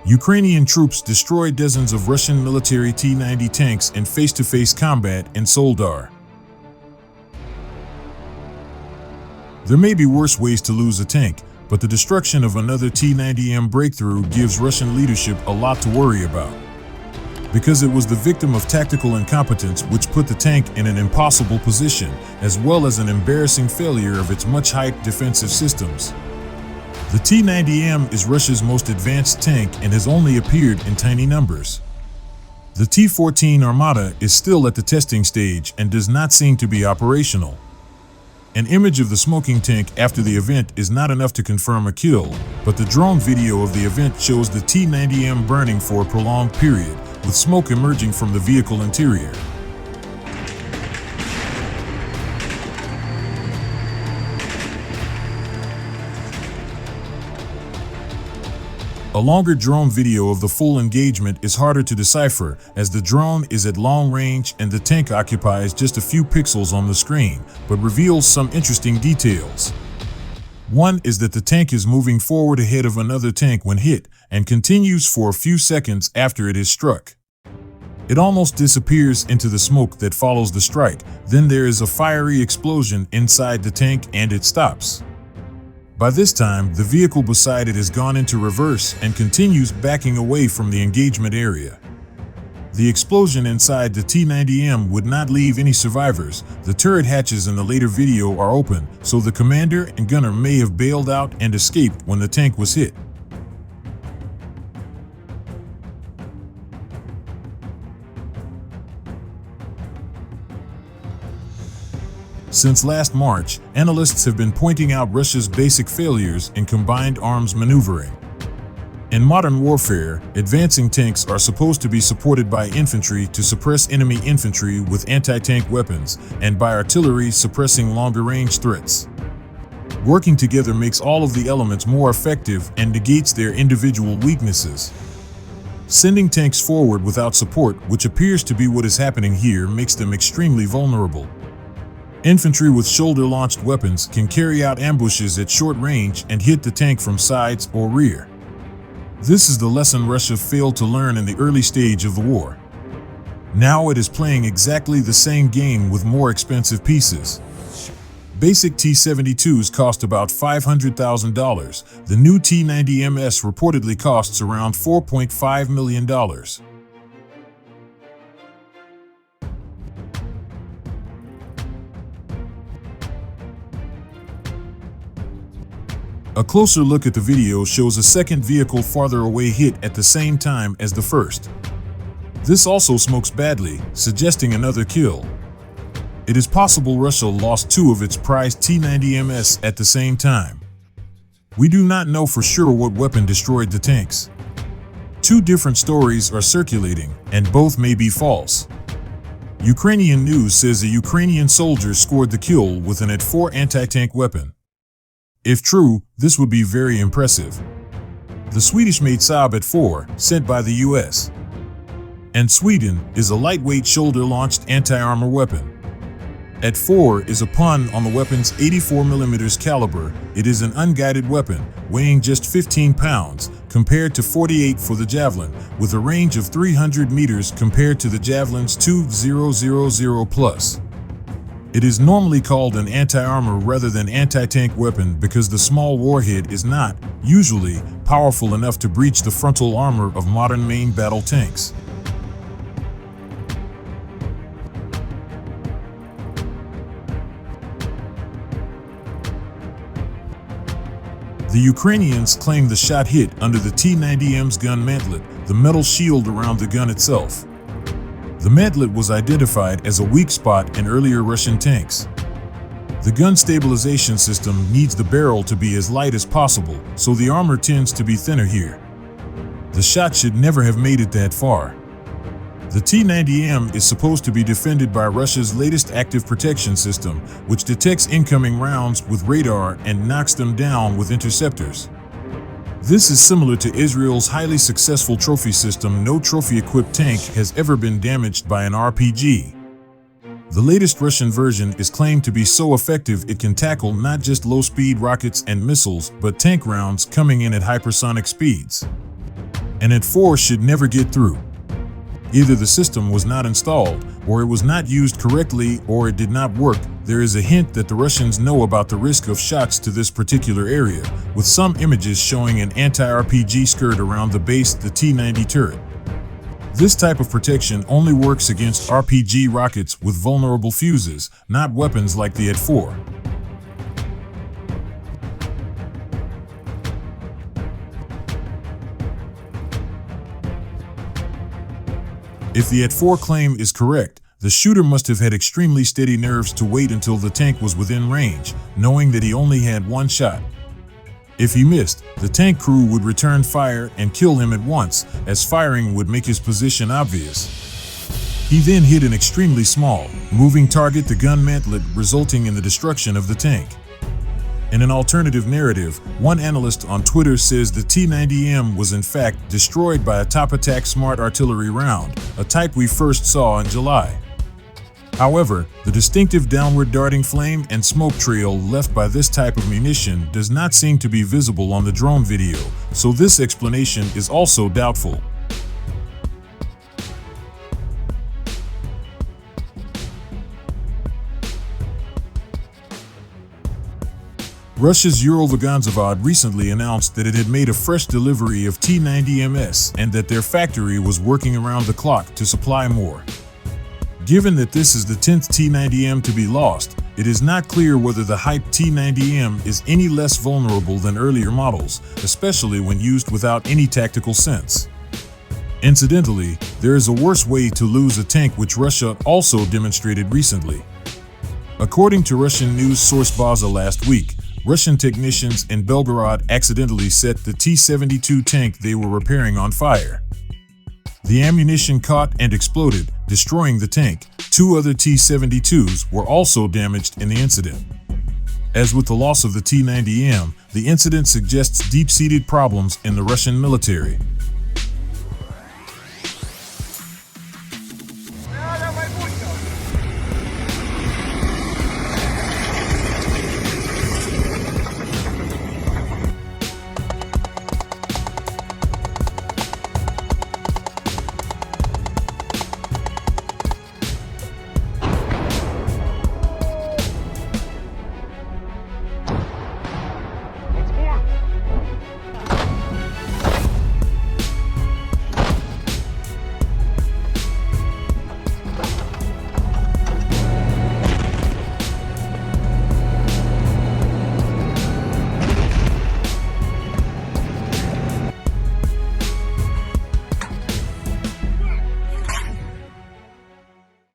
Ukrainian troops destroy dozens of Russian military T-90 tanks in face-to-face combat in Soledar. There may be worse ways to lose a tank, but the destruction of another T-90M breakthrough gives Russian leadership a lot to worry about. Because it was the victim of tactical incompetence which put the tank in an impossible position, as well as an embarrassing failure of its much-hyped defensive systems. The T-90M is Russia's most advanced tank and has only appeared in tiny numbers. The T-14 Armata is still at the testing stage and does not seem to be operational. An image of the smoking tank after the event is not enough to confirm a kill, but the drone video of the event shows the T-90M burning for a prolonged period, with smoke emerging from the vehicle interior. A longer drone video of the full engagement is harder to decipher, as the drone is at long range and the tank occupies just a few pixels on the screen, but reveals some interesting details. One is that the tank is moving forward ahead of another tank when hit, and continues for a few seconds after it is struck. It almost disappears into the smoke that follows the strike, then there is a fiery explosion inside the tank and it stops. By this time, the vehicle beside it has gone into reverse and continues backing away from the engagement area. The explosion inside the T-90M would not leave any survivors. The turret hatches in the later video are open, so the commander and gunner may have bailed out and escaped when the tank was hit. Since last March, analysts have been pointing out Russia's basic failures in combined arms maneuvering. In modern warfare, advancing tanks are supposed to be supported by infantry to suppress enemy infantry with anti-tank weapons, and by artillery suppressing longer-range threats. Working together makes all of the elements more effective and negates their individual weaknesses. Sending tanks forward without support, which appears to be what is happening here, makes them extremely vulnerable. Infantry with shoulder-launched weapons can carry out ambushes at short range and hit the tank from sides or rear. This is the lesson Russia failed to learn in the early stage of the war. Now it is playing exactly the same game with more expensive pieces. Basic T-72s cost about $500,000. The new T-90MS reportedly costs around $4.5 million. A closer look at the video shows a second vehicle farther away hit at the same time as the first. This also smokes badly, suggesting another kill. It is possible Russia lost two of its prized T-90MS at the same time. We do not know for sure what weapon destroyed the tanks. Two different stories are circulating, and both may be false. Ukrainian news says a Ukrainian soldier scored the kill with an AT-4 anti-tank weapon. If true, this would be very impressive. The Swedish-made Saab AT-4, sent by the US and Sweden, is a lightweight shoulder-launched anti-armor weapon. AT-4 is a pun on the weapon's 84mm caliber. It is an unguided weapon, weighing just 15 pounds, compared to 48 for the Javelin, with a range of 300 meters compared to the Javelin's 2000+. It is normally called an anti-armor rather than anti-tank weapon because the small warhead is not, usually, powerful enough to breach the frontal armor of modern main battle tanks. The Ukrainians claim the shot hit under the T-90M's gun mantlet, the metal shield around the gun itself. The mantlet was identified as a weak spot in earlier Russian tanks. The gun stabilization system needs the barrel to be as light as possible, so the armor tends to be thinner here. The shot should never have made it that far. The T-90M is supposed to be defended by Russia's latest active protection system, which detects incoming rounds with radar and knocks them down with interceptors. This is similar to Israel's highly successful trophy system. No trophy-equipped tank has ever been damaged by an RPG. The latest Russian version is claimed to be so effective it can tackle not just low-speed rockets and missiles, but tank rounds coming in at hypersonic speeds. and At-4 should never get through. Either the system was not installed, or it was not used correctly, or it did not work. There is a hint that the Russians know about the risk of shots to this particular area, with some images showing an anti-RPG skirt around the base of the T-90 turret. This type of protection only works against RPG rockets with vulnerable fuses, not weapons like the At-4. If the At-4 claim is correct, the shooter must have had extremely steady nerves to wait until the tank was within range, knowing that he only had one shot. If he missed, the tank crew would return fire and kill him at once, as firing would make his position obvious. He then hit an extremely small, moving target, the gun mantlet, resulting in the destruction of the tank. In an alternative narrative, one analyst on Twitter says the T-90M was in fact destroyed by a top-attack smart artillery round, a type we first saw in July. However, the distinctive downward darting flame and smoke trail left by this type of munition does not seem to be visible on the drone video, so this explanation is also doubtful. Russia's Eurovagonzavod recently announced that it had made a fresh delivery of T-90MS and that their factory was working around the clock to supply more. Given that this is the 10th T-90M to be lost, it is not clear whether the hyped T-90M is any less vulnerable than earlier models, especially when used without any tactical sense. Incidentally, there is a worse way to lose a tank, which Russia also demonstrated recently. According to Russian news source Baza last week, Russian technicians in Belgorod accidentally set the T-72 tank they were repairing on fire. The ammunition caught and exploded, destroying the tank. Two other T-72s were also damaged in the incident. As with the loss of the T-90M, the incident suggests deep-seated problems in the Russian military.